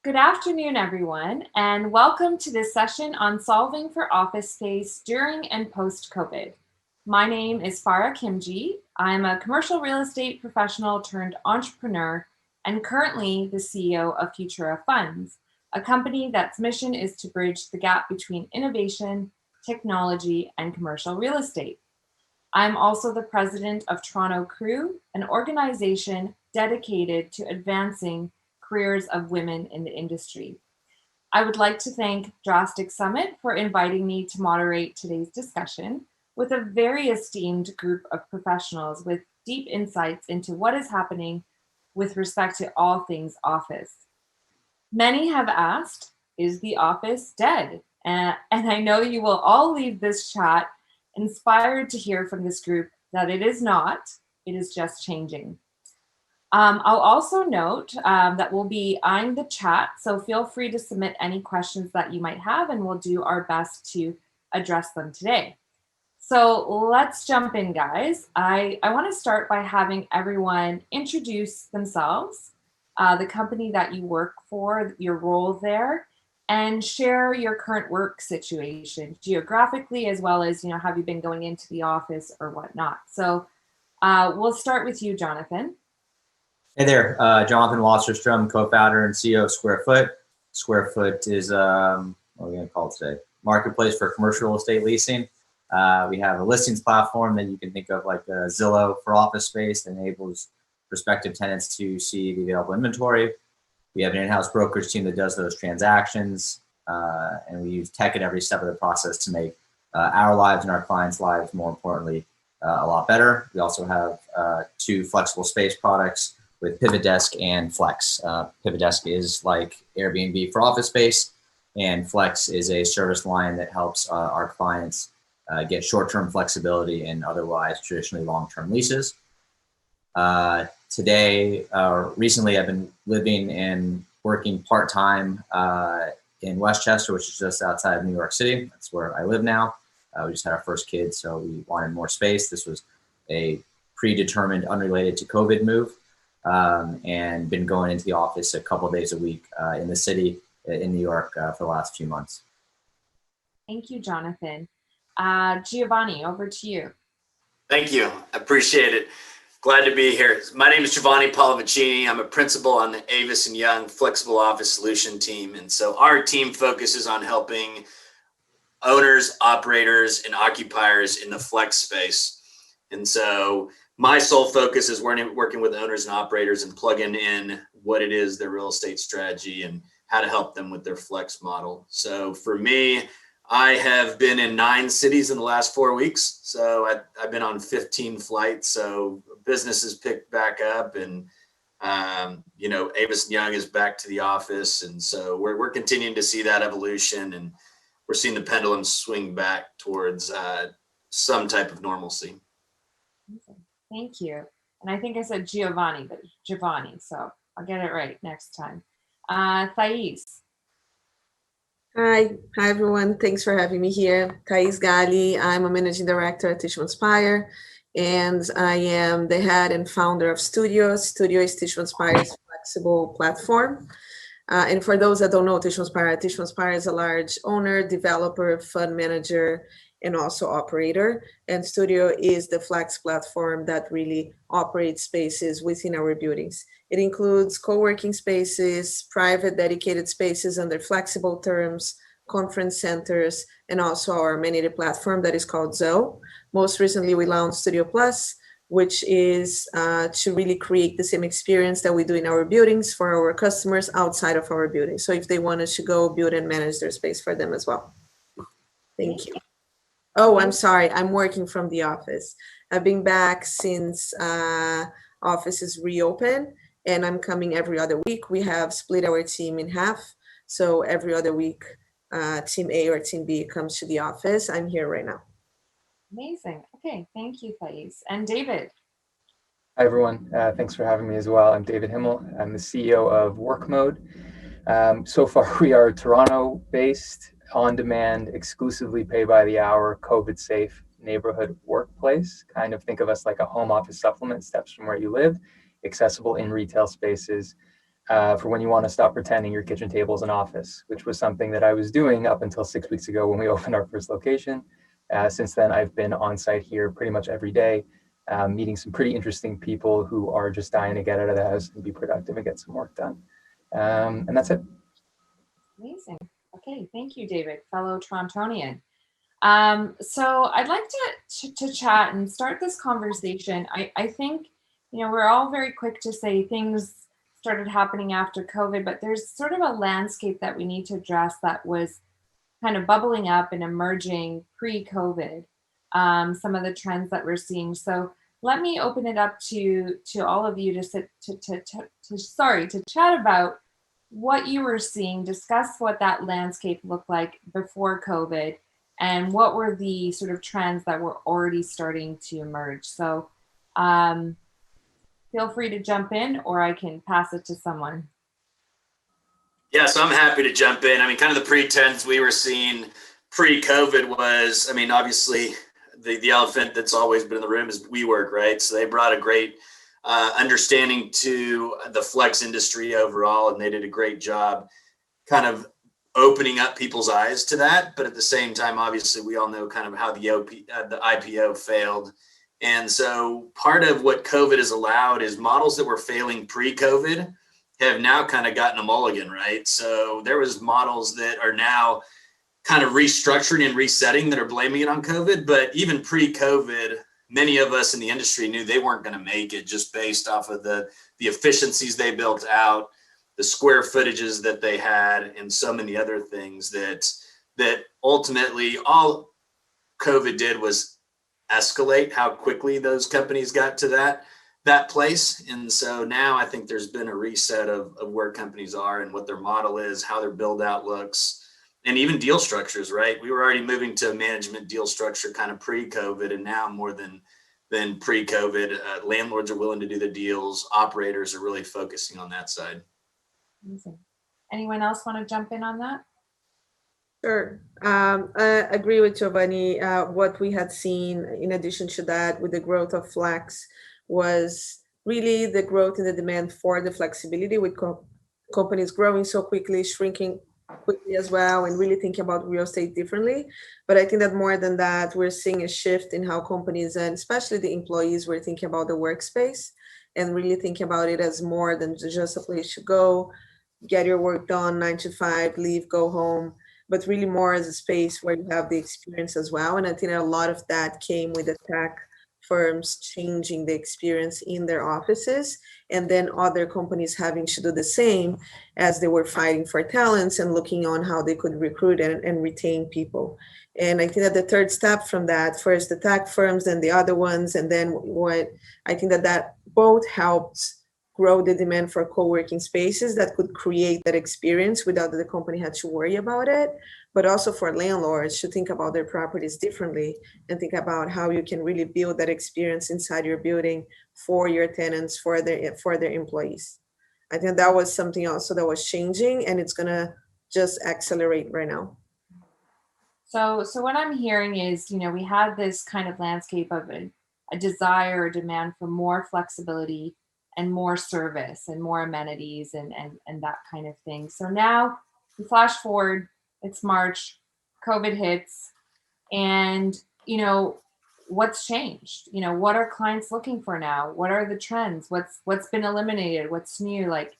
Good afternoon, everyone, and welcome to this session on solving for office space during and post-COVID. My name is Farah Kimji. I'm a commercial real estate professional turned entrepreneur and currently the CEO of Futura Funds, a company that's mission is to bridge the gap between innovation, technology, and commercial real estate. I'm also the president of Toronto Crew, an organization dedicated to advancing careers of women in the industry. I would like to thank Drastic Summit for inviting me to moderate today's discussion with a very esteemed group of professionals with deep insights into what is happening with respect to all things office. Many have asked, is the office dead? And I know you will all leave this chat inspired to hear from this group that it is not, it is just changing. I'll also note that we'll be eyeing the chat, so feel free to submit any questions that you might have and we'll do our best to address them today. So let's jump in, guys. I want to start by having everyone introduce themselves, the company that you work for, your role there, and share your current work situation geographically, as well as, have you been going into the office or whatnot. So we'll start with you, Jonathan. Hey there, Jonathan Wasserstrom, co-founder and CEO of Square Foot. Square Foot is, what are we going to call it today? Marketplace for commercial real estate leasing. We have a listings platform that you can think of like Zillow for office space that enables prospective tenants to see the available inventory. We have an in-house brokerage team that does those transactions, and we use tech at every step of the process to make our lives and our clients' lives, more importantly, a lot better. We also have two flexible space products with Pivot Desk and Flex. Pivot Desk is like Airbnb for office space, and Flex is a service line that helps our clients get short-term flexibility in otherwise traditionally long-term leases. Recently I've been living and working part-time in Westchester, which is just outside of New York City. That's where I live now. We just had our first kid, so we wanted more space. This was a predetermined, unrelated to COVID move, and been going into the office a couple of days a week in the city in New York for the last few months. Thank you, Jonathan. Giovanni, over to you. Thank you. I appreciate it. Glad to be here. My name is Giovanni Palomaccini. I'm a principal on the Avis & Young Flexible Office Solution team. And so our team focuses on helping owners, operators, and occupiers in the flex space. And so my sole focus is working with owners and operators and plugging in what it is, their real estate strategy, and how to help them with their flex model. So for me, I have been in 9 cities in the last 4 weeks. So I've been on 15 flights. So business has picked back up, and Avis & Young is back to the office. And so we're continuing to see that evolution, and we're seeing the pendulum swing back towards some type of normalcy. Thank you. And I think I said Giovanni, but Giovanni, so I'll get it right next time. Thais. Hi everyone. Thanks for having me here. Thais Gali. I'm a managing director at Tissue Inspire, and I am the head and founder of Studio. Studio is Tissue Inspire's flexible platform. And for those that don't know Tissue Inspire is a large owner, developer, fund manager, and also operator. And Studio is the flex platform that really operates spaces within our buildings. It includes co-working spaces, private dedicated spaces under flexible terms, conference centers, and also our amenity platform that is called Zoe. Most recently, we launched Studio Plus, which is to really create the same experience that we do in our buildings for our customers outside of our building. So if they wanted to go build and manage their space for them as well. Thank you. Oh, I'm sorry. I'm working from the office. I've been back since offices reopened, and I'm coming every other week. We have split our team in half. So every other week, team A or team B comes to the office. I'm here right now. Amazing. Okay, thank you, Thais. And David. Hi, everyone. Thanks for having me as well. I'm David Himmel. I'm the CEO of Work Mode. So far, we are Toronto-based, on-demand, exclusively pay-by-the-hour, COVID-safe neighborhood workplace. Kind of think of us like a home office supplement, steps from where you live, accessible in retail spaces. for when you want to stop pretending your kitchen table is an office, which was something that I was doing up until 6 weeks ago when we opened our first location. Since then, I've been on site here pretty much every day, meeting some pretty interesting people who are just dying to get out of the house and be productive and get some work done. And that's it. Amazing. Okay, thank you, David, fellow Torontonian. So I'd like to chat and start this conversation. I think, we're all very quick to say things started happening after COVID, but there's sort of a landscape that we need to address that was kind of bubbling up and emerging pre-COVID, some of the trends that we're seeing. So let me open it up to all of you to chat about what you were seeing, discuss what that landscape looked like before COVID, and what were the sort of trends that were already starting to emerge. So feel free to jump in, or I can pass it to someone. Yeah, so I'm happy to jump in. I mean, kind of the pre-trends we were seeing pre-COVID was, obviously the elephant that's always been in the room is WeWork, right? So they brought a great understanding to the flex industry overall, and they did a great job kind of opening up people's eyes to that. But at the same time, obviously, we all know kind of how the IPO failed. And so part of what COVID has allowed is models that were failing pre-COVID have now kind of gotten a mulligan, right? So there was models that are now kind of restructuring and resetting that are blaming it on COVID. But even pre-COVID, many of us in the industry knew they weren't going to make it just based off of the efficiencies they built out, the square footages that they had, and so many other things that ultimately all COVID did was escalate how quickly those companies got to that place. And so now I think there's been a reset of where companies are and what their model is, how their build out looks, and even deal structures, right? We were already moving to a management deal structure kind of pre-COVID, and now more than pre-COVID, landlords are willing to do the deals. Operators are really focusing on that side. Amazing. Anyone else want to jump in on that? Sure. I agree with Giovanni. What we had seen in addition to that with the growth of Flex was really the growth in the demand for the flexibility with companies growing so quickly, shrinking quickly as well, and really thinking about real estate differently. But I think that more than that, we're seeing a shift in how companies and especially the employees were thinking about the workspace and really thinking about it as more than just a place to go, get your work done, 9 to 5, leave, go home, but really more as a space where you have the experience as well. And I think a lot of that came with the tech firms changing the experience in their offices, and then other companies having to do the same as they were fighting for talents and looking on how they could recruit and retain people. And I think that the third step from that, first the tech firms, then the other ones, and then what I think that both helped grow the demand for co-working spaces that could create that experience without the company had to worry about it, but also for landlords to think about their properties differently and think about how you can really build that experience inside your building for your tenants, for their employees. I think that was something also that was changing, and it's gonna just accelerate right now. So what I'm hearing is, we had this kind of landscape of a desire or demand for more flexibility and more service and more amenities and that kind of thing. So now we flash forward, it's March, COVID hits, and what's changed? What are clients looking for now? What are the trends? What's been eliminated? What's new? Like,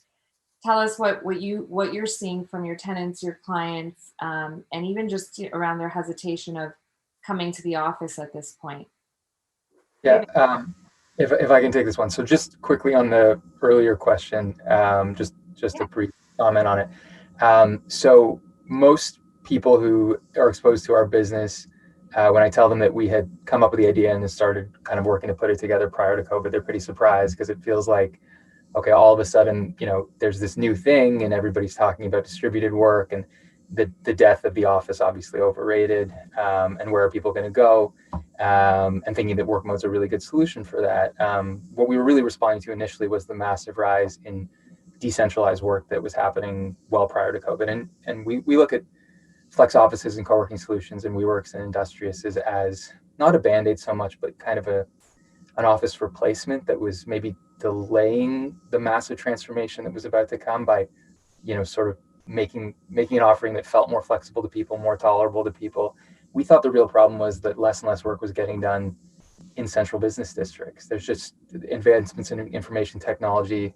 tell us what you're seeing from your tenants, your clients, and even just around their hesitation of coming to the office at this point. Yeah. If I can take this one. So just quickly on the earlier question, just a brief comment on it. So most people who are exposed to our business, when I tell them that we had come up with the idea and started kind of working to put it together prior to COVID, they're pretty surprised because it feels like, okay, all of a sudden, there's this new thing and everybody's talking about distributed work and the death of the office, obviously overrated, and where are people going to go, and thinking that work mode's a really good solution for that. What we were really responding to initially was the massive rise in decentralized work that was happening well prior to COVID. And we look at flex offices and co-working solutions and WeWorks and Industrious as not a Band-Aid so much, but kind of an office replacement that was maybe delaying the massive transformation that was about to come by, sort of making an offering that felt more flexible to people, more tolerable to people. We thought the real problem was that less and less work was getting done in central business districts. There's just advancements in information technology,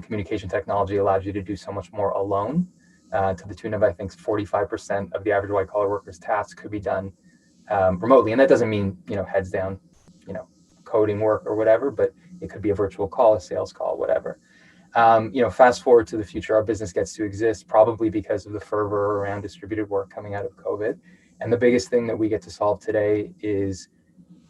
communication technology allows you to do so much more alone, to the tune of, I think, 45% of the average white collar worker's tasks could be done remotely. And that doesn't mean, heads down, coding work or whatever, but it could be a virtual call, a sales call, whatever. Fast forward to the future, our business gets to exist probably because of the fervor around distributed work coming out of COVID. And the biggest thing that we get to solve today is,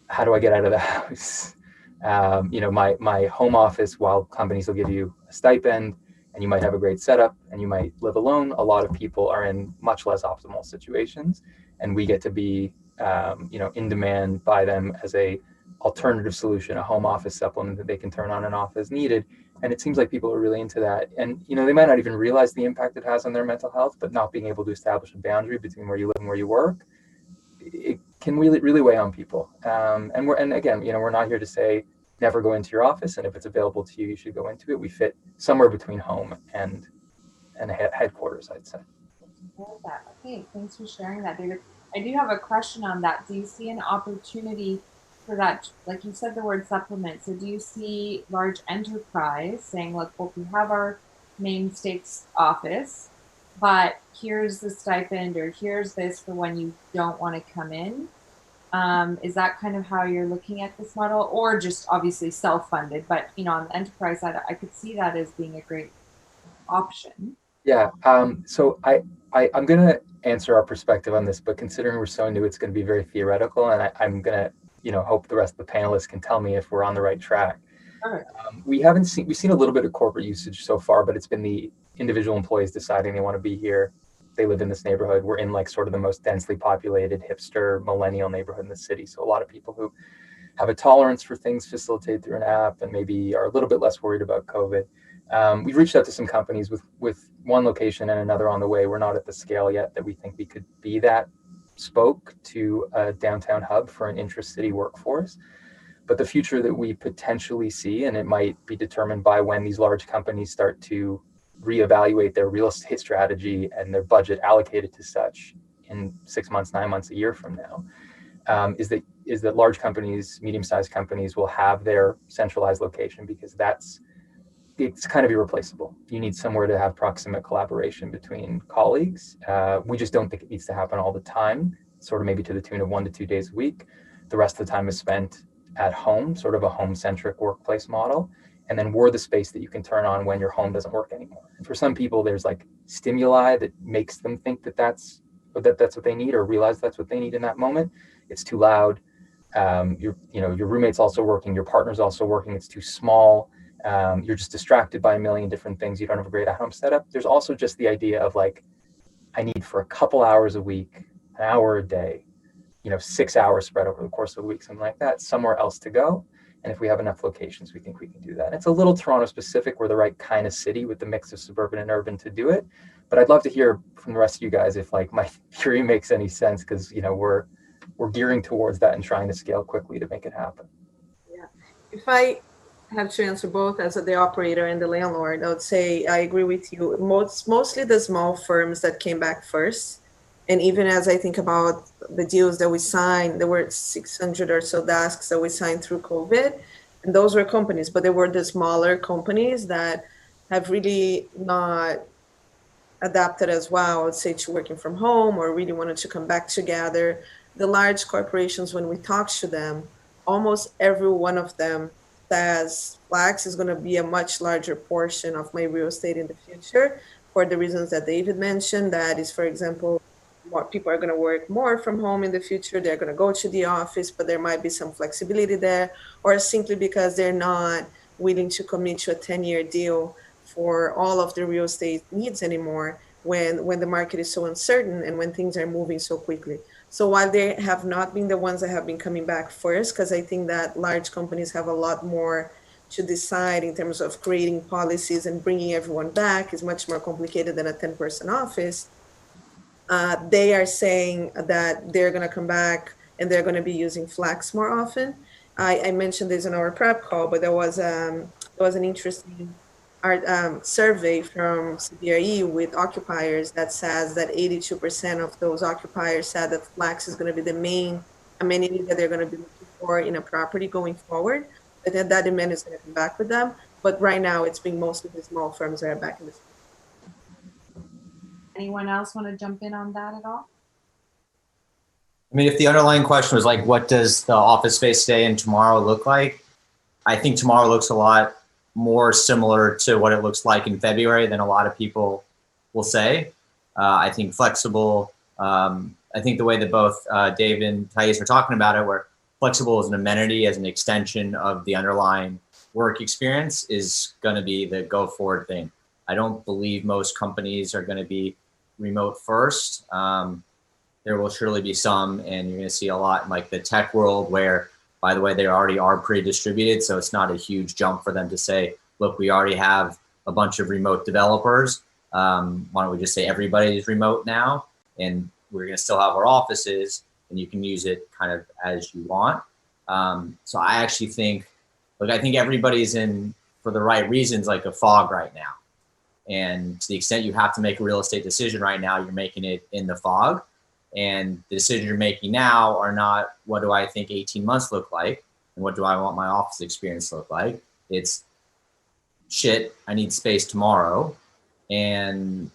how do I get out of the house? My home office, while companies will give you a stipend and you might have a great setup and you might live alone, a lot of people are in much less optimal situations. And we get to be, in demand by them as a alternative solution, a home office supplement that they can turn on and off as needed. And it seems like people are really into that. And, they might not even realize the impact it has on their mental health, but not being able to establish a boundary between where you live and where you work, it can really, really weigh on people. And again, we're not here to say never go into your office, and if it's available to you, you should go into it. We fit somewhere between home and headquarters, I'd say. Okay, thanks for sharing that, David. I do have a question on that. Do you see an opportunity for that? Like you said, the word supplement. So do you see large enterprise saying, look, well, we have our main state's office, but here's the stipend, or here's this for when you don't want to come in? Is that kind of how you're looking at this model, or just obviously self-funded? But on the enterprise side, I could see that as being a great option. Yeah. So I'm going to answer our perspective on this, but considering we're so new, it's going to be very theoretical, and I'm going to hope the rest of the panelists can tell me if we're on the right track. Sure. We've seen a little bit of corporate usage so far, but it's been the individual employees deciding they want to be here. They live in this neighborhood. We're in like sort of the most densely populated hipster millennial neighborhood in the city. So a lot of people who have a tolerance for things facilitated through an app and maybe are a little bit less worried about COVID. We've reached out to some companies with one location and another on the way. We're not at the scale yet that we think we could be that spoke to a downtown hub for an intra-city workforce. But the future that we potentially see, and it might be determined by when these large companies start to reevaluate their real estate strategy and their budget allocated to such in 6 months, 9 months, a year from now, is that large companies, medium-sized companies will have their centralized location, because it's kind of irreplaceable. You need somewhere to have proximate collaboration between colleagues. We just don't think it needs to happen all the time, sort of maybe to the tune of 1 to 2 days a week. The rest of the time is spent at home, sort of a home-centric workplace model. And then we're the space that you can turn on when your home doesn't work anymore. And for some people, there's like stimuli that makes them think that's what they need, or realize that's what they need in that moment. It's too loud. Your roommate's also working, your partner's also working. It's too small. You're just distracted by a million different things. You don't have a great at-home setup. There's also just the idea of like, I need for a couple hours a week, an hour a day, 6 hours spread over the course of a week, something like that, somewhere else to go. And if we have enough locations, we think we can do that. And it's a little Toronto specific. We're the right kind of city with the mix of suburban and urban to do it. But I'd love to hear from the rest of you guys if like my theory makes any sense, because we're gearing towards that and trying to scale quickly to make it happen. Yeah. If I have to answer both as the operator and the landlord, I would say I agree with you. Mostly the small firms that came back first. And even as I think about the deals that we signed, there were 600 or so desks that we signed through COVID. And those were companies, but they were the smaller companies that have really not adapted as well, I would say, to working from home, or really wanted to come back together. The large corporations, when we talk to them, almost every one of them says Flex is going to be a much larger portion of my real estate in the future, for the reasons that David mentioned. That is, for example, more people are going to work more from home in the future. They're going to go to the office, but there might be some flexibility there, or simply because they're not willing to commit to a 10-year deal for all of their real estate needs anymore when the market is so uncertain and when things are moving so quickly. So while they have not been the ones that have been coming back first, because I think that large companies have a lot more to decide in terms of creating policies, and bringing everyone back is much more complicated than a 10-person office. They are saying that they're going to come back and they're going to be using Flex more often. I mentioned this in our prep call, but there was there was an interesting survey from CBRE with occupiers that says that 82% of those occupiers said that flex is going to be the main amenity that they're going to be looking for in a property going forward. But then that demand is going to come back with them. But right now, it's been mostly the small firms that are back in the space. Anyone else want to jump in on that at all? I mean, if the underlying question was like, what does the office space today and tomorrow look like? I think tomorrow looks a lot more similar to what it looks like in February than a lot of people will say. I think flexible, I think the way that both Dave and Thais are talking about it, where flexible as an amenity, as an extension of the underlying work experience, is going to be the go forward thing. I don't believe most companies are going to be remote first. There will surely be some, and you're going to see a lot in like the tech world where, by the way, they already are pretty distributed. So it's not a huge jump for them to say, look, we already have a bunch of remote developers. Why don't we just say everybody's remote now? And we're going to still have our offices and you can use it kind of as you want. So I actually think, look, I think everybody's in, for the right reasons, like a fog right now. And to the extent you have to make a real estate decision right now, you're making it in the fog. And the decisions you're making now are not, what do I think 18 months look like? And what do I want my office experience to look like? It's, shit, I need space tomorrow. And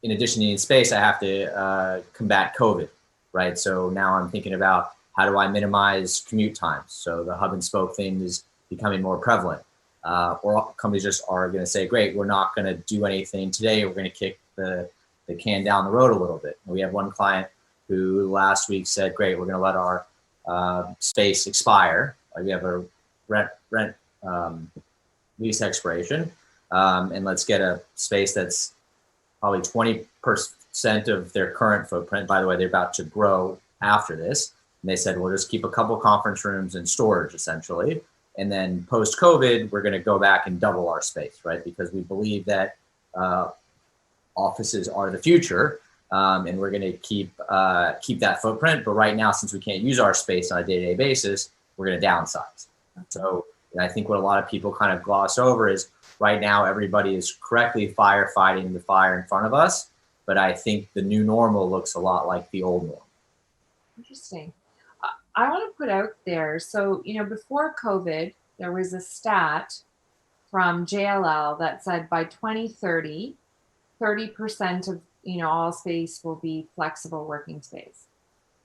in addition to needing space, I have to combat COVID, right? So now I'm thinking about how do I minimize commute times? So the hub and spoke thing is becoming more prevalent. Or companies just are going to say, great, we're not going to do anything today. We're going to kick the can down the road a little bit. We have one client who last week said, great, we're going to let our space expire. We have a rent lease expiration, and let's get a space that's probably 20% of their current footprint. By the way, they're about to grow after this. And they said, we'll just keep a couple conference rooms and storage essentially. And then post-COVID, we're going to go back and double our space, right? Because we believe that offices are the future. And we're going to keep that footprint. But right now, since we can't use our space on a day-to-day basis, we're going to downsize. So I think what a lot of people kind of gloss over is right now, everybody is correctly firefighting the fire in front of us. But I think the new normal looks a lot like the old normal. Interesting. I want to put out there, so, before COVID, there was a stat from JLL that said by 2030, 30% of all space will be flexible working space.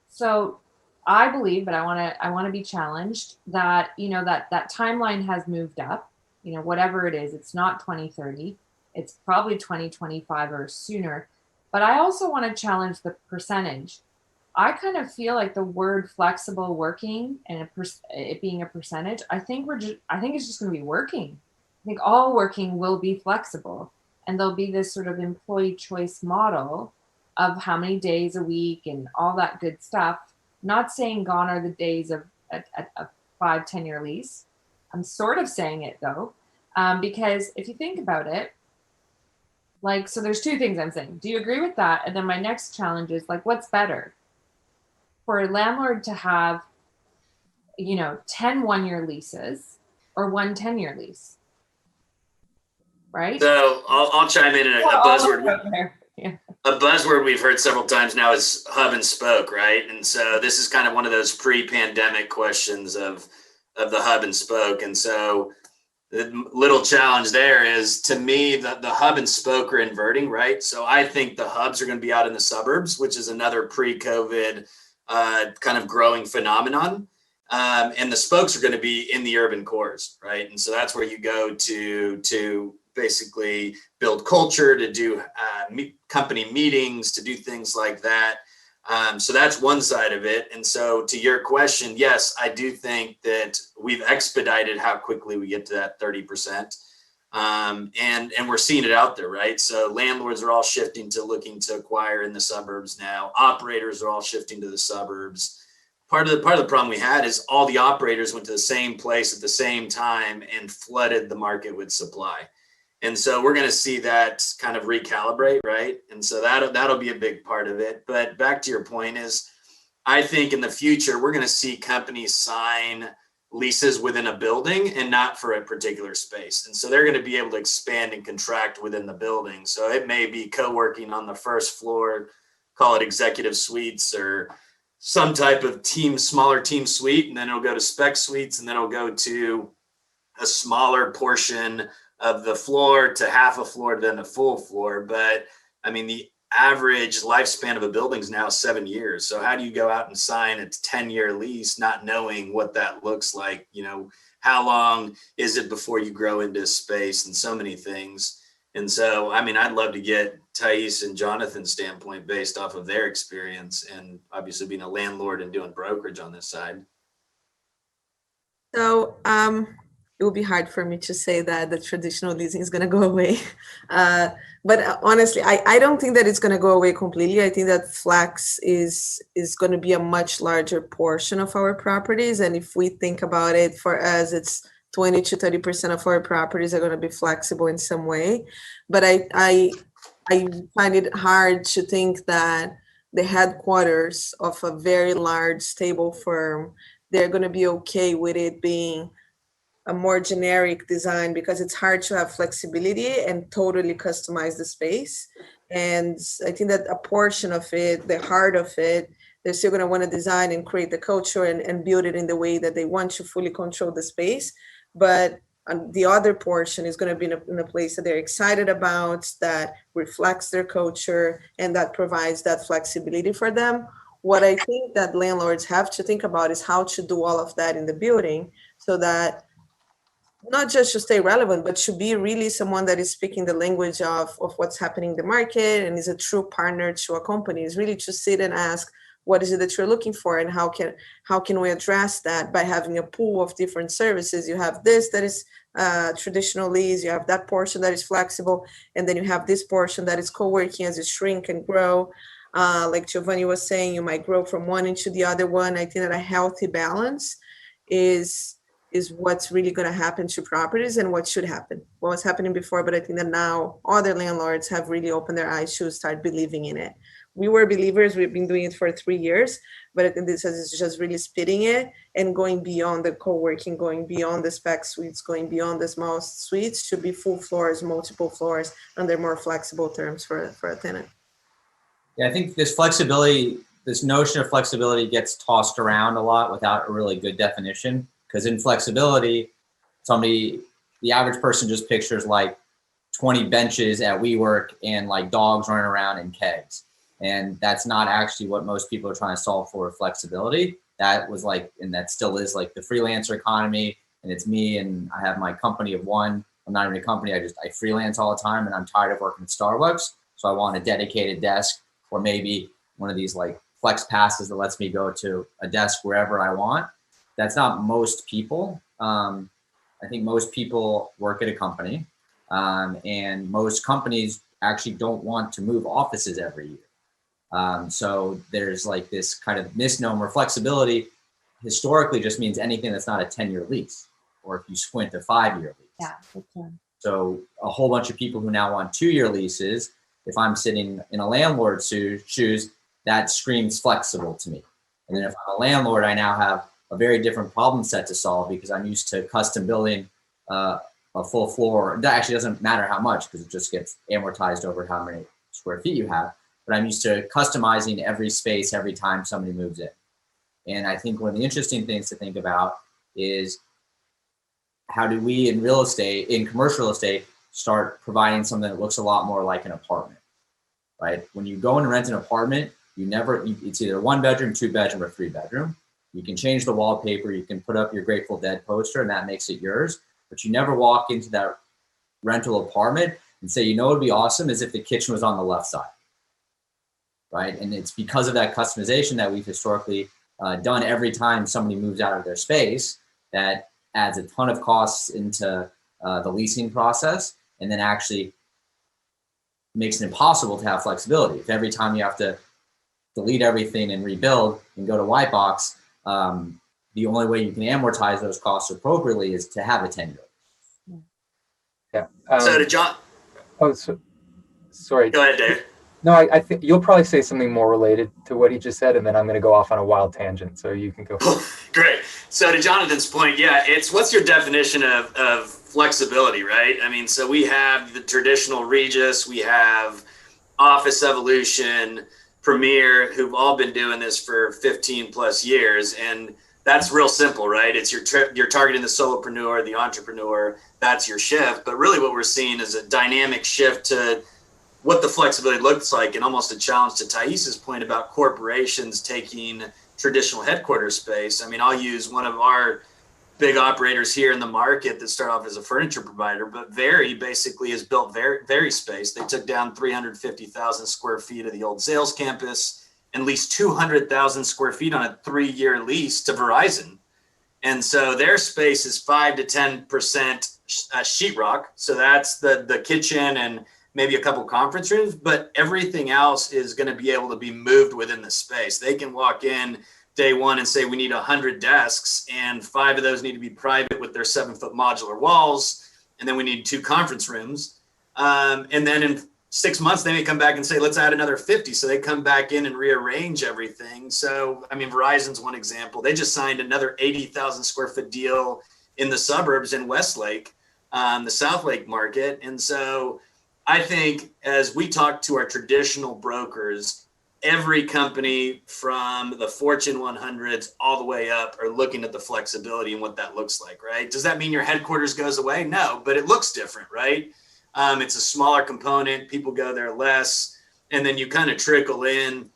So I believe, but I want to be challenged that that timeline has moved up. Whatever it is, it's not 2030, it's probably 2025 or sooner. But I also want to challenge the percentage. I kind of feel like the word flexible working and it being a percentage, I think it's just going to be working. I think all working will be flexible. And there'll be this sort of employee choice model of how many days a week and all that good stuff. Not saying gone are the days of a 5-10 year lease. I'm sort of saying it though, because if you think about it, so there's two things I'm saying. Do you agree with that? And then my next challenge is what's better? For a landlord to have, 10 1-year leases or 1 10-year lease? Right? So I'll chime in a buzzword. Yeah. A buzzword we've heard several times now is hub and spoke, right? And so this is kind of one of those pre-pandemic questions of the hub and spoke. And so the little challenge there is, to me, the hub and spoke are inverting, right? So I think the hubs are going to be out in the suburbs, which is another pre-COVID kind of growing phenomenon. And the spokes are going to be in the urban cores, right? And so that's where you go to basically build culture, to do company meetings, to do things like that. So that's one side of it. And so to your question, yes, I do think that we've expedited how quickly we get to that 30%. And we're seeing it out there, right? So landlords are all shifting to looking to acquire in the suburbs now. Operators are all shifting to the suburbs. Part of the problem we had is all the operators went to the same place at the same time and flooded the market with supply. And so we're going to see that kind of recalibrate, right? And so that'll be a big part of it. But back to your point is, I think in the future, we're going to see companies sign leases within a building and not for a particular space. And so they're going to be able to expand and contract within the building. So it may be co-working on the first floor, call it executive suites or some type of smaller team suite, and then it'll go to spec suites, and then it'll go to a smaller portion of the floor to half a floor than a full floor. But I mean, the average lifespan of a building is now 7 years. So how do you go out and sign a 10-year lease not knowing what that looks like? You know, how long is it before you grow into space, and so many things. And so, I mean, I'd love to get Thais and Jonathan's standpoint based off of their experience and obviously being a landlord and doing brokerage on this side. So it will be hard for me to say that the traditional leasing is going to go away. But honestly, I don't think that it's going to go away completely. I think that flex is going to be a much larger portion of our properties. And if we think about it, for us, it's 20 to 30% of our properties are going to be flexible in some way. But I find it hard to think that the headquarters of a very large, stable firm, they're going to be okay with it being a more generic design, because it's hard to have flexibility and totally customize the space. And I think that a portion of it, the heart of it, they're still going to want to design and create the culture and build it in the way that they want to fully control the space. But the other portion is going to be in a place that they're excited about, that reflects their culture, and that provides that flexibility for them. What I think that landlords have to think about is how to do all of that in the building, so that not just to stay relevant, but to be really someone that is speaking the language of what's happening in the market and is a true partner to a company, is really to sit and ask, what is it that you're looking for, and how can we address that by having a pool of different services? You have this that is traditional lease, you have that portion that is flexible, and then you have this portion that is co-working as you shrink and grow. Like Giovanni was saying, you might grow from one into the other one. I think that a healthy balance is what's really going to happen to properties and what should happen. What was happening before, but I think that now other landlords have really opened their eyes to start believing in it. We were believers, we've been doing it for 3 years, but I think this is just really spitting it and going beyond the co-working, going beyond the spec suites, going beyond the small suites to be full floors, multiple floors, under more flexible terms for a tenant. Yeah, I think this flexibility, this notion of flexibility gets tossed around a lot without a really good definition. Because in flexibility, the average person just pictures like 20 benches at WeWork and like dogs running around in kegs. And that's not actually what most people are trying to solve for, flexibility. That was like, and that still is like the freelancer economy. And it's me, and I have my company of one. I'm not even a company, I freelance all the time, and I'm tired of working at Starbucks. So I want a dedicated desk, or maybe one of these like flex passes that lets me go to a desk wherever I want. That's not most people. I think most people work at a company, and most companies actually don't want to move offices every year. So there's like this kind of misnomer. Flexibility historically just means anything that's not a 10-year lease, or if you squint, a 5-year lease. Yeah. Okay. So a whole bunch of people who now want 2-year leases, if I'm sitting in a landlord's shoes, that screams flexible to me. And then if I'm a landlord, I now have a very different problem set to solve, because I'm used to custom building a full floor. That actually doesn't matter how much, because it just gets amortized over how many square feet you have. But I'm used to customizing every space every time somebody moves in. And I think one of the interesting things to think about is, how do we in real estate, in commercial real estate, start providing something that looks a lot more like an apartment, right? When you go and rent an apartment, it's either 1 bedroom, 2 bedroom, or 3 bedroom. You can change the wallpaper, you can put up your Grateful Dead poster, and that makes it yours. But you never walk into that rental apartment and say, you know, it'd be awesome is if the kitchen was on the left side, right? And it's because of that customization that we've historically done every time somebody moves out of their space, that adds a ton of costs into the leasing process, and then actually makes it impossible to have flexibility. If every time you have to delete everything and rebuild and go to white box, the only way you can amortize those costs appropriately is to have a 10-year. Yeah. So to John. Oh, sorry. Go ahead, Dave. No, I think you'll probably say something more related to what he just said, and then I'm going to go off on a wild tangent. So you can go. Great. So to Jonathan's point, yeah, it's what's your definition of flexibility, right? I mean, so we have the traditional Regus, we have Office Evolution, Premier, who've all been doing this for 15 plus years. And that's real simple, right? It's you're targeting the solopreneur, the entrepreneur, that's your shift. But really what we're seeing is a dynamic shift to what the flexibility looks like, and almost a challenge to Thais's point about corporations taking traditional headquarters space. I mean, I'll use one of our big operators here in the market that start off as a furniture provider, but Very basically has built Very Space. They took down 350,000 square feet of the old sales campus and leased 200,000 square feet on a 3-year lease to Verizon. And so their space is 5 to 10% sheetrock. So that's the kitchen and maybe a couple conference rooms, but everything else is going to be able to be moved within the space. They can walk in day one and say, we need 100 desks, and 5 of those need to be private with their 7-foot modular walls. And then we need 2 conference rooms. And then in 6 months, they may come back and say, let's add another 50. So they come back in and rearrange everything. So, I mean, Verizon's one example. They just signed another 80,000 square foot deal in the suburbs in Westlake, the South Lake market. And so I think as we talk to our traditional brokers, every company from the Fortune 100s all the way up are looking at the flexibility and what that looks like, right? Does that mean your headquarters goes away? No, but it looks different, right? It's a smaller component. People go there less. And then you kind of trickle in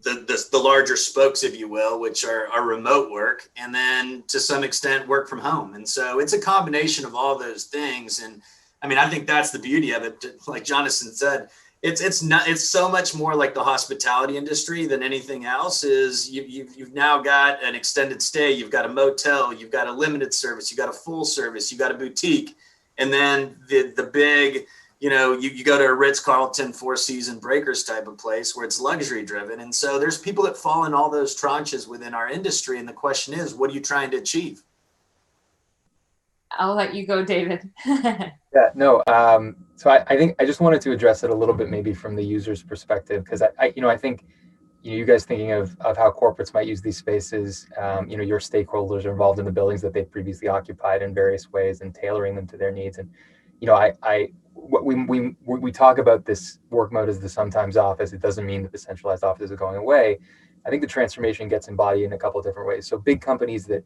the larger spokes, if you will, which are remote work, and then to some extent work from home. And so it's a combination of all those things. And I mean, I think that's the beauty of it. Like Jonathan said, it's so much more like the hospitality industry than anything else. Is you've now got an extended stay, you've got a motel, you've got a limited service, you've got a full service, you've got a boutique, and then the big, you go to a Ritz-Carlton, Four Seasons, Breakers type of place where it's luxury driven. And so there's people that fall in all those tranches within our industry. And the question is, what are you trying to achieve? I'll let you go, David. Yeah, no. So I think I just wanted to address it a little bit, maybe from the user's perspective, because I think you guys thinking of how corporates might use these spaces. Your stakeholders are involved in the buildings that they've previously occupied in various ways and tailoring them to their needs. And we talk about this work mode as the sometimes office. It doesn't mean that the centralized office is going away. I think the transformation gets embodied in a couple of different ways. So big companies that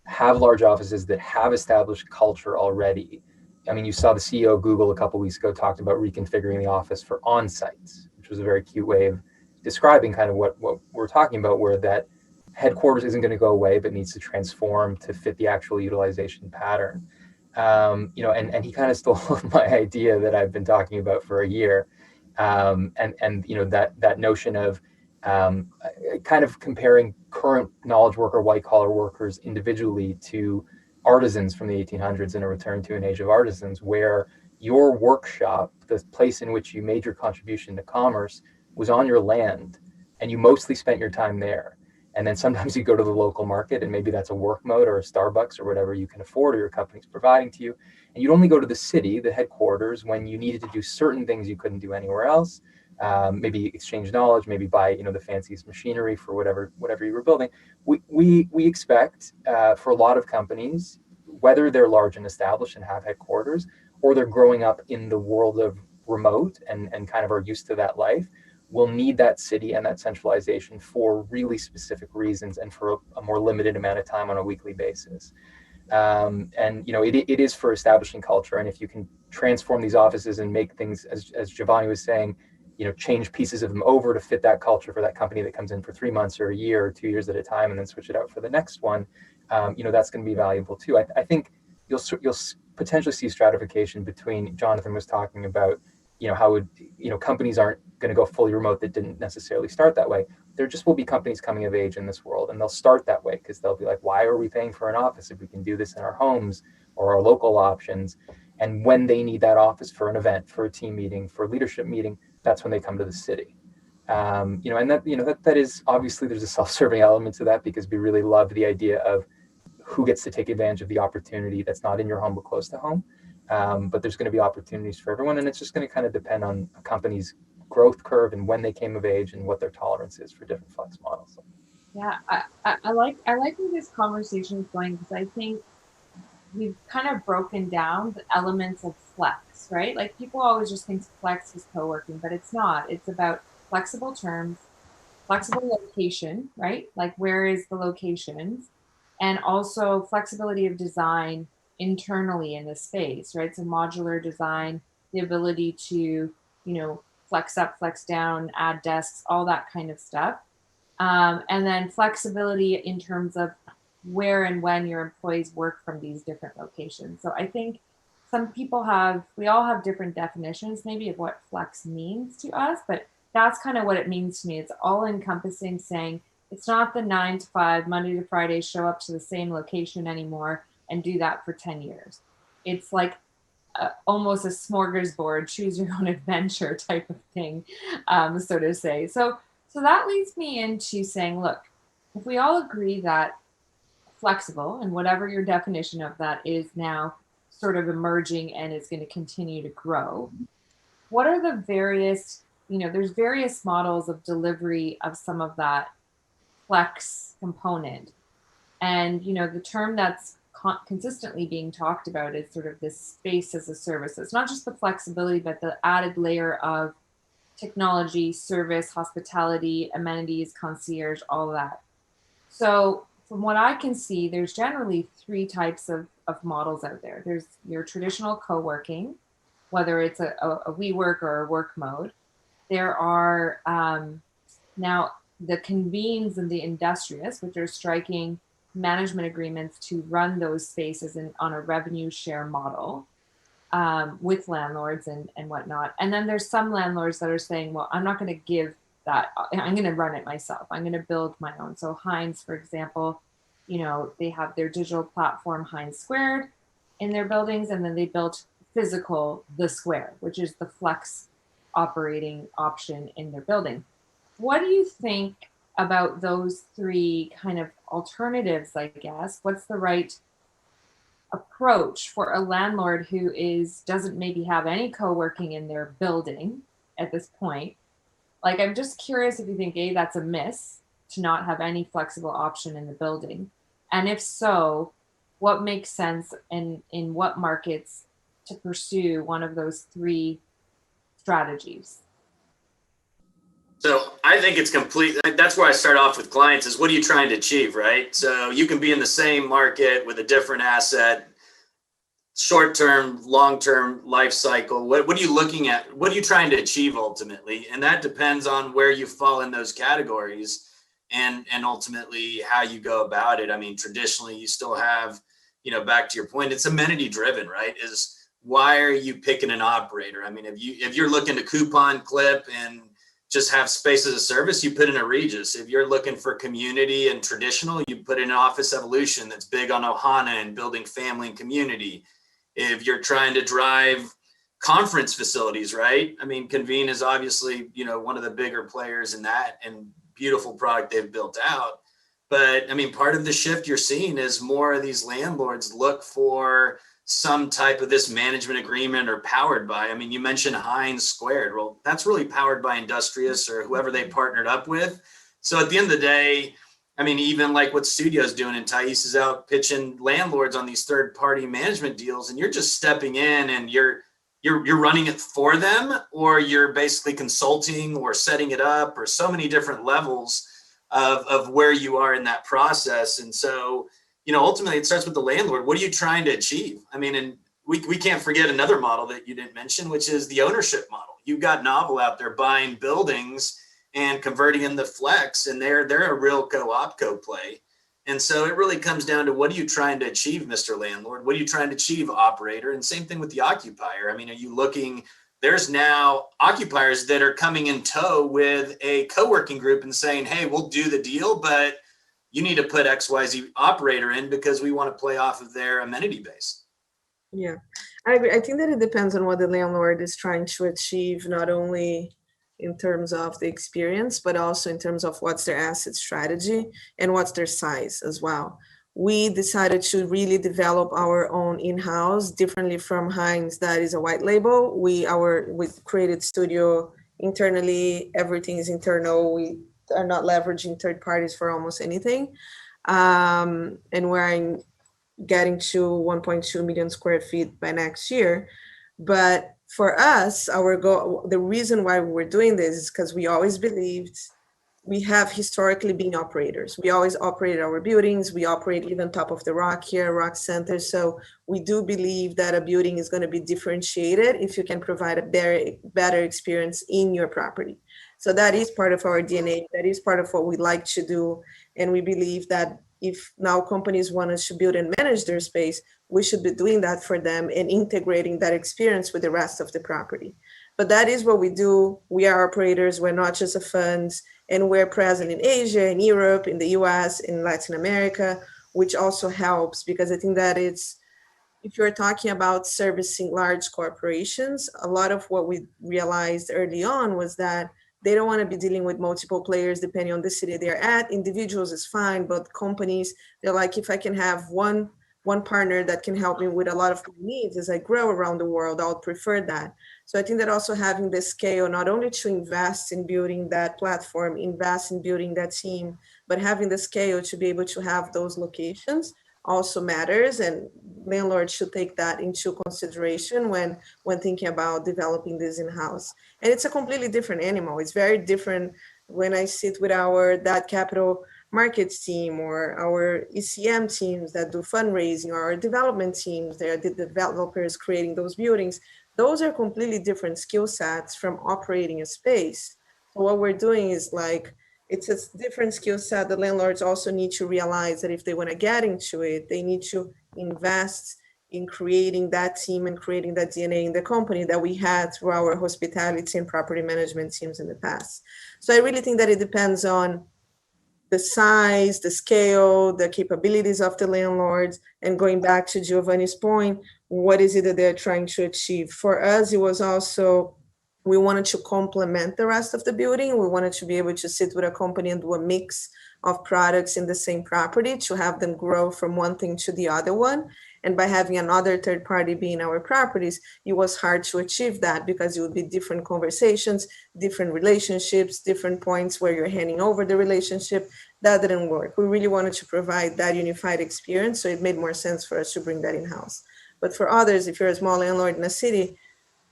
have large offices that have established culture already. I mean, you saw the CEO of Google a couple of weeks ago talked about reconfiguring the office for on-sites, which was a very cute way of describing kind of what we're talking about, where that headquarters isn't going to go away, but needs to transform to fit the actual utilization pattern. And he kind of stole my idea that I've been talking about for a year. That notion of kind of comparing current knowledge worker, white collar workers individually to artisans from the 1800s in a return to an age of artisans, where your workshop, the place in which you made your contribution to commerce, was on your land, and you mostly spent your time there. And then sometimes you go to the local market, and maybe that's a work mode or a Starbucks or whatever you can afford or your company's providing to you. And you'd only go to the city, the headquarters, when you needed to do certain things you couldn't do anywhere else. Maybe exchange knowledge, maybe buy the fanciest machinery for whatever you were building. We expect for a lot of companies, whether they're large and established and have headquarters, or they're growing up in the world of remote and kind of are used to that life, will need that city and that centralization for really specific reasons and for a more limited amount of time on a weekly basis. It is for establishing culture. And if you can transform these offices and make things, as Giovanni was saying, change pieces of them over to fit that culture for that company that comes in for 3 months or a year or 2 years at a time, and then switch it out for the next one, that's going to be valuable too. I think you'll potentially see stratification between, Jonathan was talking about, how companies aren't going to go fully remote that didn't necessarily start that way. There just will be companies coming of age in this world, and they'll start that way because they'll be like, why are we paying for an office if we can do this in our homes or our local options? And when they need that office for an event, for a team meeting, for a leadership meeting, that's when they come to the city. That is obviously, there's a self-serving element to that, because we really love the idea of who gets to take advantage of the opportunity that's not in your home but close to home. But there's going to be opportunities for everyone, and it's just going to kind of depend on a company's growth curve and when they came of age and what their tolerance is for different flex models. Yeah, I like where this conversation is going, because I think we've kind of broken down the elements of flex, right? Like, people always just think flex is co-working, but it's not. It's about flexible terms, flexible location, right? Like, where is the locations? And also flexibility of design internally in the space, right? So modular design, the ability to, flex up, flex down, add desks, all that kind of stuff. And then flexibility in terms of where and when your employees work from these different locations. So I think we all have different definitions maybe of what flex means to us, but that's kind of what it means to me. It's all encompassing, saying it's not the 9 to 5, Monday to Friday, show up to the same location anymore and do that for 10 years. It's like almost a smorgasbord, choose your own adventure type of thing, so to say. So that leads me into saying, look, if we all agree that flexible, and whatever your definition of that is now, sort of emerging and is going to continue to grow, what are the various, there's various models of delivery of some of that flex component. And, the term that's consistently being talked about is sort of this space as a service. So it's not just the flexibility, but the added layer of technology, service, hospitality, amenities, concierge, all of that. So from what I can see, there's generally 3 types of models out there. There's your traditional co-working, whether it's a WeWork or a work mode. There are now the convenes and the industrious, which are striking management agreements to run those spaces on a revenue share model with landlords and whatnot. And then there's some landlords that are saying, well, I'm not going to give that. I'm going to run it myself. I'm going to build my own. So Hines, for example, they have their digital platform Hines Squared in their buildings, and then they built physical The Square, which is the flex operating option in their building. What do you think about those 3 kind of alternatives, I guess? What's the right approach for a landlord who doesn't maybe have any co-working in their building at this point? Like, I'm just curious if you think, A, that's a miss to not have any flexible option in the building. And if so, what makes sense in what markets to pursue one of those 3 strategies? So I think it's complete. That's where I start off with clients is, what are you trying to achieve, right? So you can be in the same market with a different asset, short-term, long-term life cycle. What are you looking at? What are you trying to achieve ultimately? And that depends on where you fall in those categories and ultimately how you go about it. I mean, traditionally you still have, back to your point, it's amenity driven, right? Is why are you picking an operator? I mean, if you're looking to coupon clip and just have space as a service, you put in a Regis. If you're looking for community and traditional, you put in Office Evolution that's big on Ohana and building family and community. If you're trying to drive conference facilities, right? I mean, Convene is obviously, one of the bigger players in that, and beautiful product they've built out. But I mean, part of the shift you're seeing is more of these landlords look for some type of this management agreement or powered by. I mean, you mentioned Hines Squared. Well, that's really powered by Industrious or whoever they partnered up with. So at the end of the day, I mean, even like what Studio's doing, and Thais is out pitching landlords on these third-party management deals, and you're just stepping in and you're running it for them, or you're basically consulting or setting it up, or so many different levels of where you are in that process. And so, ultimately it starts with the landlord. What are you trying to achieve? I mean, and we can't forget another model that you didn't mention, which is the ownership model. You've got Novel out there buying buildings and converting them to flex, and they're a real co-opco play. And so it really comes down to, what are you trying to achieve, Mr. Landlord? What are you trying to achieve, operator? And same thing with the occupier. I mean, are you looking, there's now occupiers that are coming in tow with a co-working group and saying, hey, we'll do the deal, but you need to put XYZ operator in because we want to play off of their amenity base. Yeah, I agree. I think that it depends on what the landlord is trying to achieve, not only in terms of the experience, but also in terms of what's their asset strategy and what's their size as well. We decided to really develop our own in-house differently from Hines, that is a white label. We created Studio Internally, everything is internal. We are not leveraging third parties for almost anything. And we're getting to 1.2 million square feet by next year. But for us, our goal, the reason why we're doing this is because we always believed we have historically been operators. We always operated our buildings. We operate even top of the rock here, Rock Center. So we do believe that a building is going to be differentiated if you can provide a better experience in your property. So that is part of our DNA. That is part of what we like to do. And we believe that if now companies want us to build and manage their space, we should be doing that for them and integrating that experience with the rest of the property. But that is what we do. We are operators. We're not just a fund, and we're present in Asia, in Europe, in the US, in Latin America, which also helps because I think that it's, if you're talking about servicing large corporations, a lot of what we realized early on was that they don't want to be dealing with multiple players depending on the city they're at. Individuals is fine, but companies, they're like, if I can have one partner that can help me with a lot of my needs as I grow around the world, I would prefer that. So I think that also having the scale, not only to invest in building that platform, invest in building that team, but having the scale to be able to have those locations also matters, and landlords should take that into consideration when thinking about developing this in-house. And it's a completely different animal. It's very different when I sit with our that capital markets team or our ECM teams that do fundraising, or our development teams. They're the developers creating those buildings. Those are completely different skill sets from operating a space. So what we're doing is like, it's a different skill set. The landlords also need to realize that if they want to get into it, they need to invest in creating that team and creating that DNA in the company that we had through our hospitality and property management teams in the past. So I really think that it depends on the size, the scale, the capabilities of the landlords. And going back to Giovanni's point, what is it that they're trying to achieve? For us, it was also, we wanted to complement the rest of the building. We wanted to be able to sit with a company and do a mix of products in the same property to have them grow from one thing to the other one. And by having another third party being our properties, it was hard to achieve that because it would be different conversations, different relationships, different points where you're handing over the relationship. That didn't work. We really wanted to provide that unified experience. So it made more sense for us to bring that in-house. But for others, if you're a small landlord in a city,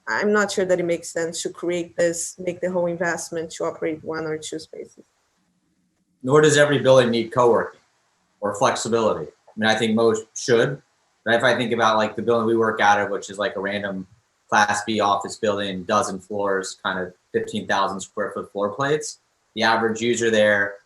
I'm not sure that it makes sense to create this, make the whole investment to operate one or two spaces. Nor does every building need co-working or flexibility. I mean, I think most should. But if I think about like the building we work out of, which is like a random Class B office building, dozen floors, kind of 15,000 square foot floor plates, the average user there,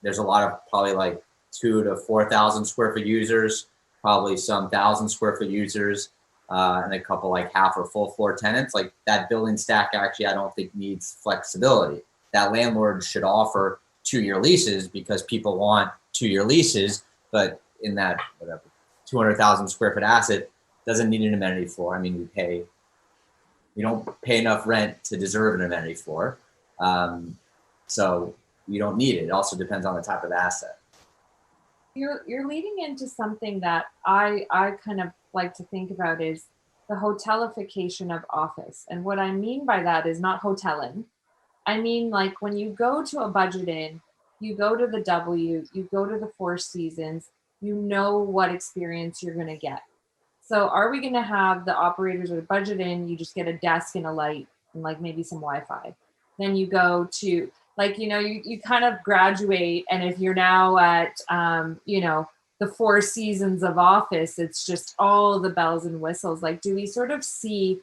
there's a lot of probably like 2,000 to 4,000 square foot users, probably some 1,000 square foot users, and a couple like half or full floor tenants. Like that building stack actually, I don't think needs flexibility. That landlord should offer 2-year leases because people want 2-year leases, but in that whatever 200,000 square foot asset doesn't need an amenity floor. I mean, we don't pay enough rent to deserve an amenity floor, so you don't need it. It also depends on the type of asset. You're leading into something that I kind of like to think about is the hotelification of office. And what I mean by that is not hoteling. I mean, like when you go to a budget inn, you go to the W, you go to the Four Seasons, you know what experience you're going to get. So are we going to have the operators with a budget inn, you just get a desk and a light and like maybe some Wi-Fi. Then you go to like, you kind of graduate. And if you're now at, the Four Seasons of office, it's just all the bells and whistles. Like, do we sort of see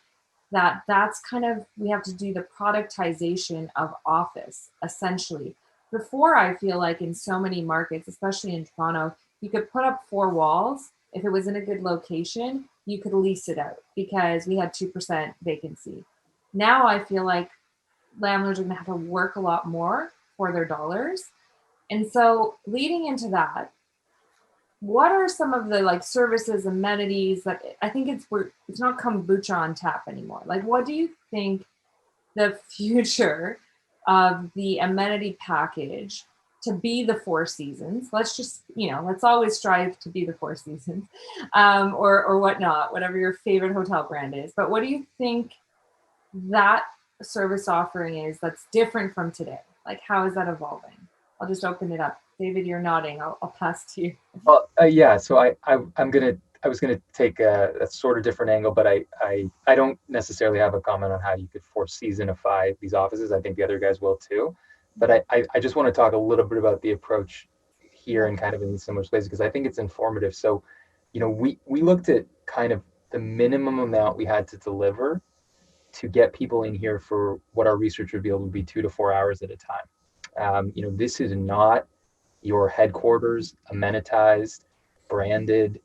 that's kind of, we have to do the productization of office essentially. Before, I feel like in so many markets, especially in Toronto, you could put up 4 walls. If it was in a good location, you could lease it out because we had 2% vacancy. Now I feel like landlords are going to have to work a lot more for their dollars. And so leading into that, what are some of the like services, amenities that I think it's not kombucha on tap anymore. Like, what do you think the future of the amenity package to be the Four Seasons? Let's just, let's always strive to be the Four Seasons, or whatnot, whatever your favorite hotel brand is. But what do you think that service offering is that's different from today? Like, how is that evolving? I'll just open it up. David, you're nodding. I'll pass to you. Well, yeah. So I was gonna take a sort of different angle, but I don't necessarily have a comment on how you could force seasonify these offices. I think the other guys will too. But I just want to talk a little bit about the approach here and kind of in similar spaces because I think it's informative. So, we looked at kind of the minimum amount we had to deliver to get people in here for what our research revealed would be 2 to 4 hours at a time. This is not your headquarters, amenitized, branded,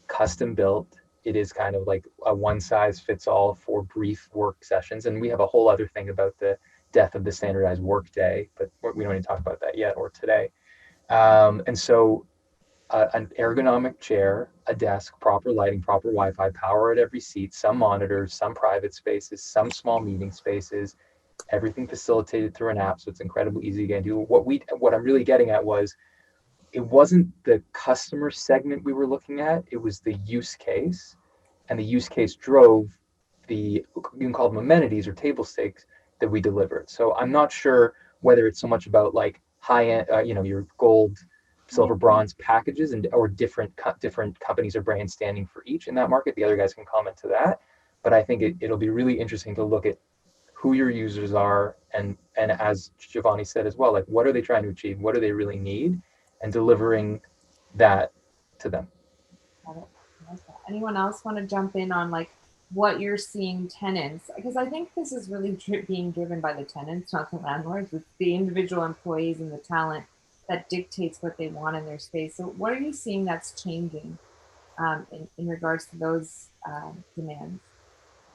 custom built. It is kind of like a one size fits all for brief work sessions. And we have a whole other thing about the death of the standardized work day, but we don't need to talk about that yet or today. And so an ergonomic chair, a desk, proper lighting, proper Wi-Fi, power at every seat, some monitors, some private spaces, some small meeting spaces, everything facilitated through an app. So it's incredibly easy to get into. What I'm really getting at was it wasn't the customer segment we were looking at, it was the use case. And the use case drove you can call them amenities or table stakes that we delivered. So I'm not sure whether it's so much about like high end, your gold, silver, bronze packages or different companies or brands standing for each in that market. The other guys can comment to that. But I think it'll be really interesting to look at who your users are and as Giovanni said as well, like what are they trying to achieve? What do they really need? And delivering that to them. Got it. I like that. Anyone else want to jump in on like what you're seeing tenants? Because I think this is really being driven by the tenants, not the landlords. It's the individual employees and the talent that dictates what they want in their space. So what are you seeing that's changing in regards to those demands?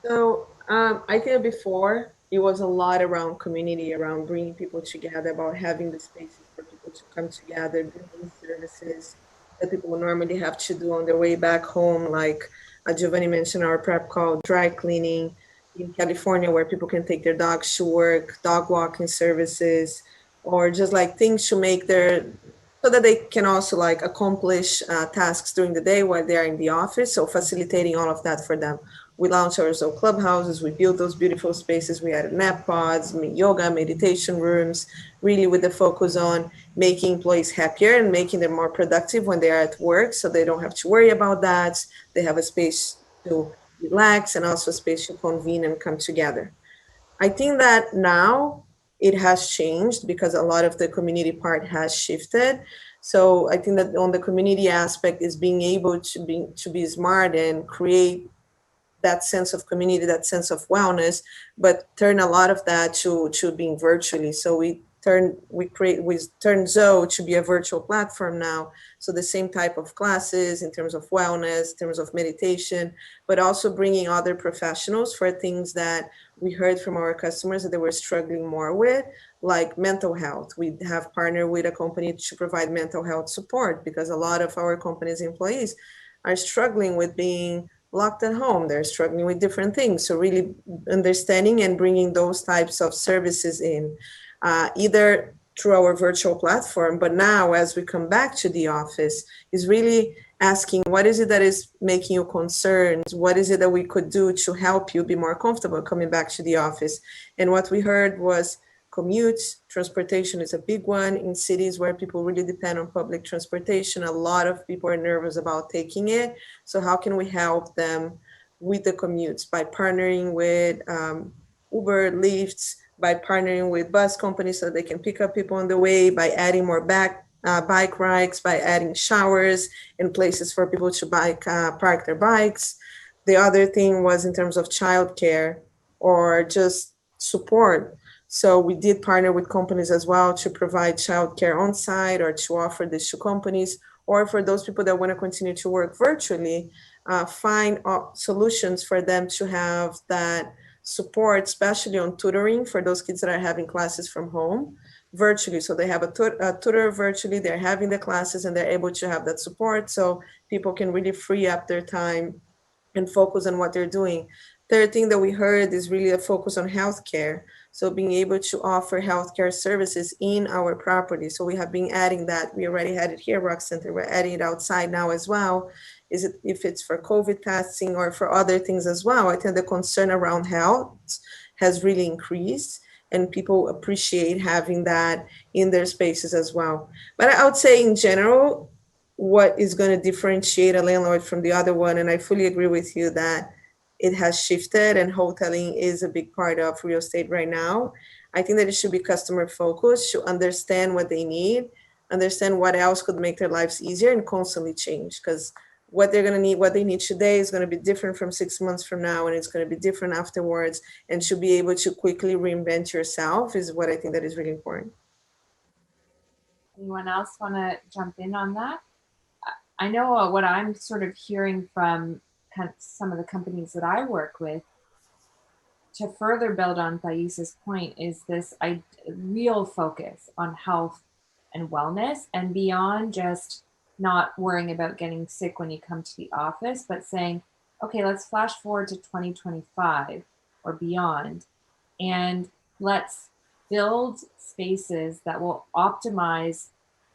So I think before it was a lot around community, around bringing people together, about having the spaces for people to come together, bringing services that people would normally have to do on their way back home, like Giovanni mentioned our prep call, dry cleaning in California, where people can take their dogs to work, dog walking services, or just like things to make so that they can also like accomplish tasks during the day while they're in the office. So facilitating all of that for them. We launched our own clubhouses. We built those beautiful spaces. We added nap pods, yoga, meditation rooms, really with the focus on making employees happier and making them more productive when they are at work. So they don't have to worry about that. They have a space to relax and also a space to convene and come together. I think that now it has changed because a lot of the community part has shifted. So I think that on the community aspect is being able to be smart and create that sense of community, that sense of wellness, but turn a lot of that to being virtually. So we turned Zoe to be a virtual platform now. So the same type of classes in terms of wellness, in terms of meditation, but also bringing other professionals for things that we heard from our customers that they were struggling more with, like mental health. We have partnered with a company to provide mental health support because a lot of our company's employees are struggling with being locked at home. They're struggling with different things. So really understanding and bringing those types of services in, either through our virtual platform, but now as we come back to the office, is really asking what is it that is making you concerned? What is it that we could do to help you be more comfortable coming back to the office? And what we heard was commutes, transportation is a big one in cities where people really depend on public transportation. A lot of people are nervous about taking it. So how can we help them with the commutes by partnering with Uber, Lyft, by partnering with bus companies so they can pick up people on the way, by adding more bike rides, by adding showers and places for people to park their bikes. The other thing was in terms of childcare or just support. So we did partner with companies as well to provide childcare on site or to offer this to companies, or for those people that want to continue to work virtually, find solutions for them to have that support, especially on tutoring for those kids that are having classes from home virtually. So they have a tutor virtually, they're having the classes and they're able to have that support so people can really free up their time and focus on what they're doing. Third thing that we heard is really a focus on healthcare. So being able to offer healthcare services in our property. So we have been adding that. We already had it here, Rock Center. We're adding it outside now as well. If it's for COVID testing or for other things as well. I think the concern around has really increased, and people appreciate having that in their spaces as well. But I would say in general, what is going to differentiate a landlord from the other one, and I fully agree with you that it has shifted and hoteling is a big part of real estate right now. I think that it should be customer focused, should understand what they need, understand what else could make their lives easier, and constantly change, because what they're going to need, what they need today is going to be different from 6 months from now, and it's going to be different afterwards, and to be able to quickly reinvent yourself is what I think that is really important. Anyone else want to jump in on that? I know what I'm sort of hearing from kind of some of the companies that I work with, to further build on Thais's point, is this real focus on health and wellness, and beyond just not worrying about getting sick when you come to the office, but saying, okay, let's flash forward to 2025 or beyond, and let's build spaces that will optimize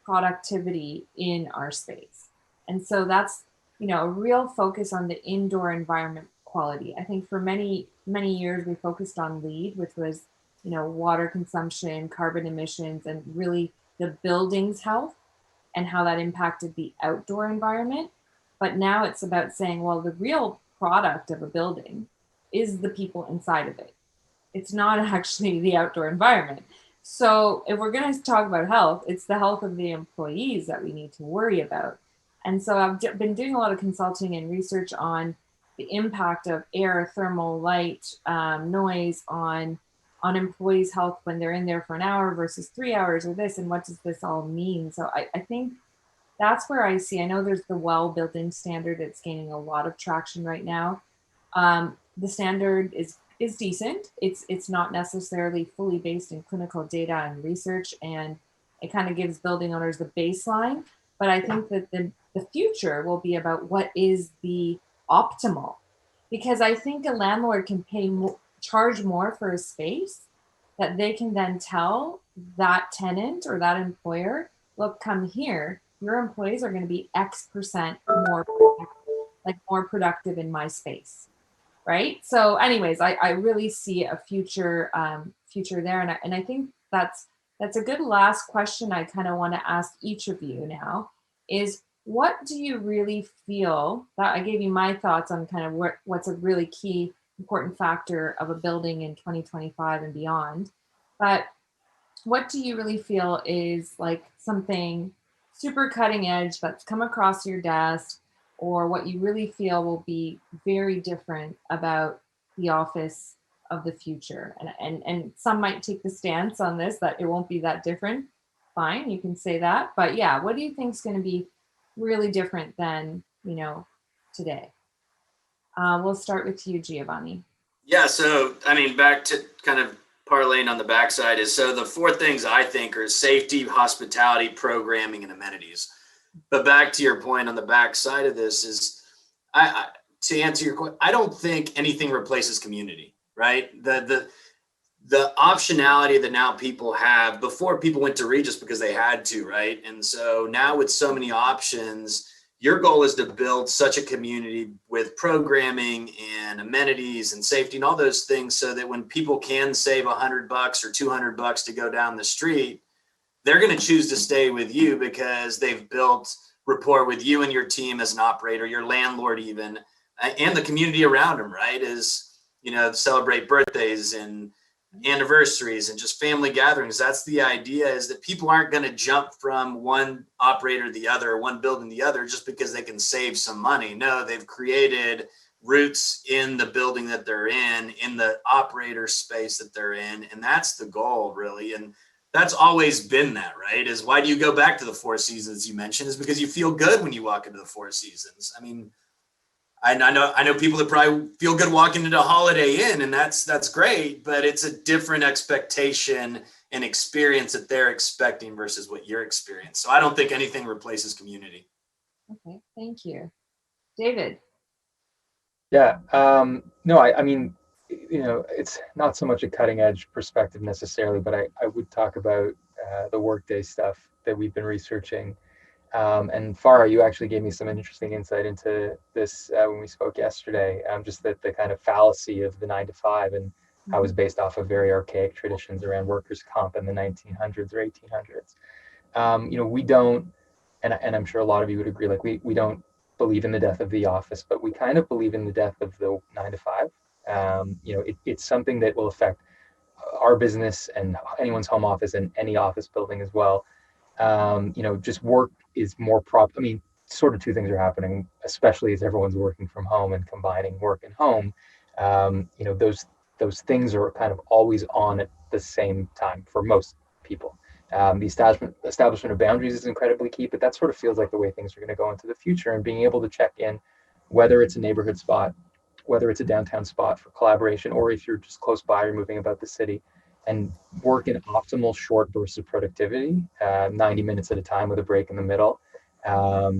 productivity in our space. And so that's, a real focus on the indoor environment quality. I think for many years we focused on LEED, which was, water consumption, carbon emissions, and really the building's health and how that impacted the outdoor environment. But now it's about saying, well, the real product of a building is the people inside of it. It's not actually the outdoor environment. So if we're going to talk about health, it's the health of the employees that we need to worry about. And so I've been doing a lot of consulting and research on the impact of air, thermal, light, noise on employees' health when they're in there for an hour versus 3 hours or this, and what does this all mean? So I think that's where I see, I know there's the WELL building standard that's gaining a lot of traction right now. The standard is decent. It's not necessarily fully based in clinical data and research, and it kind of gives building owners the baseline. But I think that the future will be about what is the optimal, because I think a landlord can charge more for a space that they can then tell that tenant or that employer, look, come here, your employees are going to be X% more productive in my space. Right. So anyways, I really see a future there. And I think that's a good last question I kind of want to ask each of you now is, what do you really feel, that I gave you my thoughts on kind of what's a really key important factor of a building in 2025 and beyond. But what do you really feel is like something super cutting edge that's come across your desk, or what you really feel will be very different about the office of the future? And some might take the stance on this that it won't be that different. Fine, you can say that. But yeah, what do you think is going to be really different than, today? We'll start with you, Giovanni. Yeah, so I mean, back to kind of parlaying on the backside is, so the four things I think are safety, hospitality, programming, and amenities. But back to your point on the backside of this is, to answer your question, I don't think anything replaces community, right? The optionality that now people have, before people went to Regis because they had to, right? And so now with so many options, your goal is to build such a community with programming and amenities and safety and all those things, so that when people can save $100 or $200 to go down the street, they're going to choose to stay with you because they've built rapport with you and your team as an operator, your landlord even, and the community around them, right? Is, celebrate birthdays and anniversaries and just family gatherings. That's the idea, is that people aren't going to jump from one operator to the other, one building to the other, just because they can save some money. No, they've created roots in the building that they're in the operator space that they're in. And that's the goal, really. And that's always been that, right? Is why do you go back to the Four Seasons you mentioned, is because you feel good when you walk into the Four Seasons. I mean, I know people that probably feel good walking into a Holiday Inn, and that's great, but it's a different expectation and experience that they're expecting versus what you're experiencing. So I don't think anything replaces community. Okay, thank you. David. Yeah, no, I mean, it's not so much a cutting edge perspective necessarily, but I would talk about the Workday stuff that we've been researching. And Farah, you actually gave me some interesting insight into this when we spoke yesterday, just the kind of fallacy of the 9 to 5. And I was based off of very archaic traditions around workers' comp in the 1900s or 1800s. We don't, and I'm sure a lot of you would agree, like we don't believe in the death of the office, but we kind of believe in the death of the 9 to 5. It's something that will affect our business and anyone's home office and any office building as well. Just work is more I mean, sort of two things are happening, especially as everyone's working from home and combining work and home. Those things are kind of always on at the same time for most people. The establishment of boundaries is incredibly key, but that sort of feels like the way things are going to go into the future, and being able to check in, whether it's a neighborhood spot, whether it's a downtown spot for collaboration, or if you're just close by or moving about the city, and work in optimal short bursts of productivity, 90 minutes at a time with a break in the middle,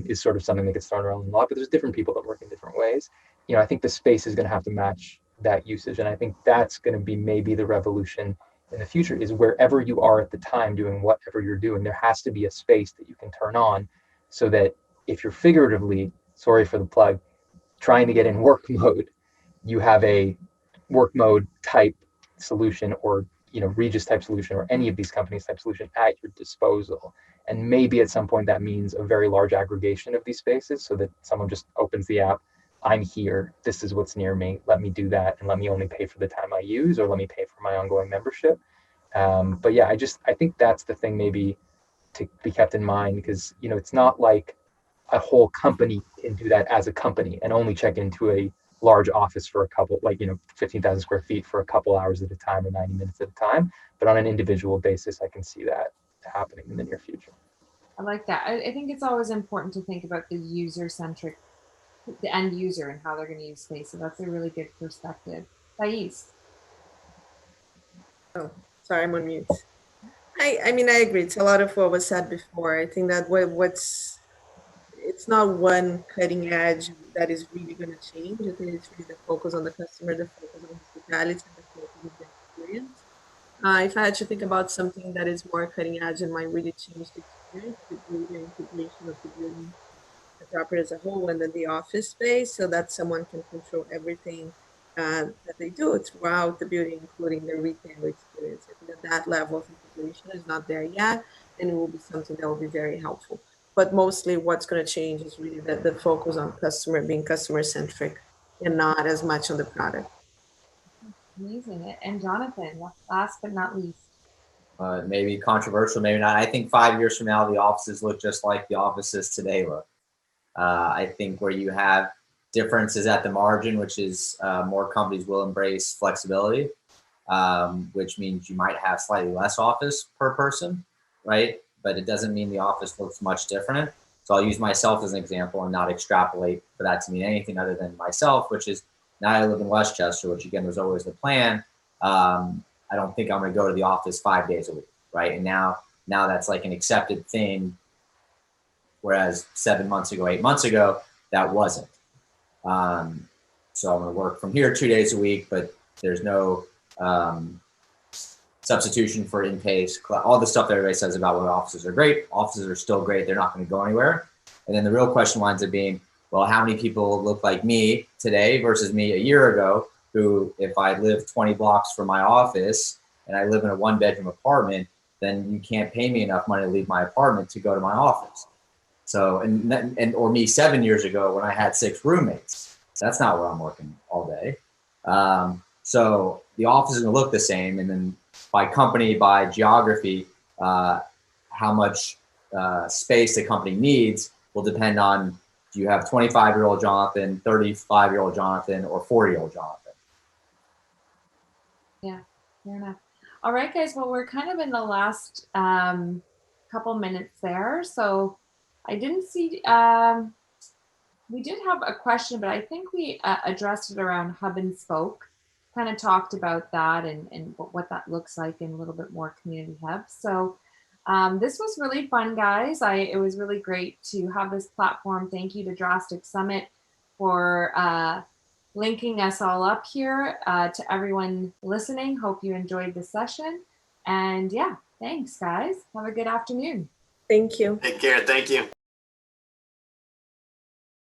is sort of something that gets thrown around a lot, but there's different people that work in different ways. I think the space is going to have to match that usage. And I think that's going to be maybe the revolution in the future, is wherever you are at the time doing whatever you're doing, there has to be a space that you can turn on, so that if you're figuratively, sorry for the plug, trying to get in work mode, you have a work mode type solution, or Regis type solution, or any of these companies type solution at your disposal. And maybe at some point that means a very large aggregation of these spaces, so that someone just opens the app, I'm here, this is what's near me, let me do that, and let me only pay for the time I use, or let me pay for my ongoing membership. But yeah, I think that's the thing maybe to be kept in mind, because it's not like a whole company can do that as a company and only check into a large office for a couple, 15,000 square feet for a couple hours at a time or 90 minutes at a time. But on an individual basis, I can see that happening in the near future. I like that. I think it's always important to think about the user-centric, the end user, and how they're going to use space. So that's a really good perspective. Thais. Oh, sorry, I'm on mute. I mean, I agree. It's a lot of what was said before. I think that it's not one cutting edge that is really going to change. I think it's really the focus on the customer, the focus on hospitality, and the focus on the experience. If I had to think about something that is more cutting edge and might really change the experience, it would be the integration of the building, the property as a whole, and then the office space, so that someone can control everything that they do throughout the building, including the retail experience. I think that level of integration is not there yet, and it will be something that will be very helpful. But mostly what's going to change is really the focus on customer, being customer centric, and not as much on the product. Amazing. And Jonathan, last but not least. Maybe controversial, maybe not. I think 5 years from now, the offices look just like the offices today look. I think where you have differences at the margin, which is more companies will embrace flexibility, which means you might have slightly less office per person, right? But it doesn't mean the office looks much different. So I'll use myself as an example and not extrapolate for that to mean anything other than myself, which is now I live in Westchester, which again was always the plan. I don't think I'm going to go to the office 5 days a week, right? And now that's like an accepted thing, whereas 7 months ago, 8 months ago, that wasn't. So I'm going to work from here 2 days a week, but there's no substitution for in-pace, all the stuff that everybody says about what offices are great. Offices are still great. They're not going to go anywhere. And then the real question winds up being, well, how many people look like me today versus me a year ago, who, if I live 20 blocks from my office and I live in a 1-bedroom apartment, then you can't pay me enough money to leave my apartment to go to my office. So, or me 7 years ago when I had 6 roommates, that's not where I'm working all day. So the office is going to look the same. And then by company, by geography, how much space the company needs will depend on, do you have 25-year-old Jonathan, 35-year-old Jonathan, or 40-year-old Jonathan? Yeah, fair enough. All right, guys. Well, we're kind of in the last couple minutes there. So I didn't see, we did have a question, but I think we addressed it around hub and spoke, kind of talked about that and what that looks like in a little bit more community hubs. So this was really fun, guys. It was really great to have this platform. Thank you to Drastic Summit for linking us all up here. To everyone listening, hope you enjoyed the session. And yeah, thanks, guys. Have a good afternoon. Thank you. Take care. Thank you.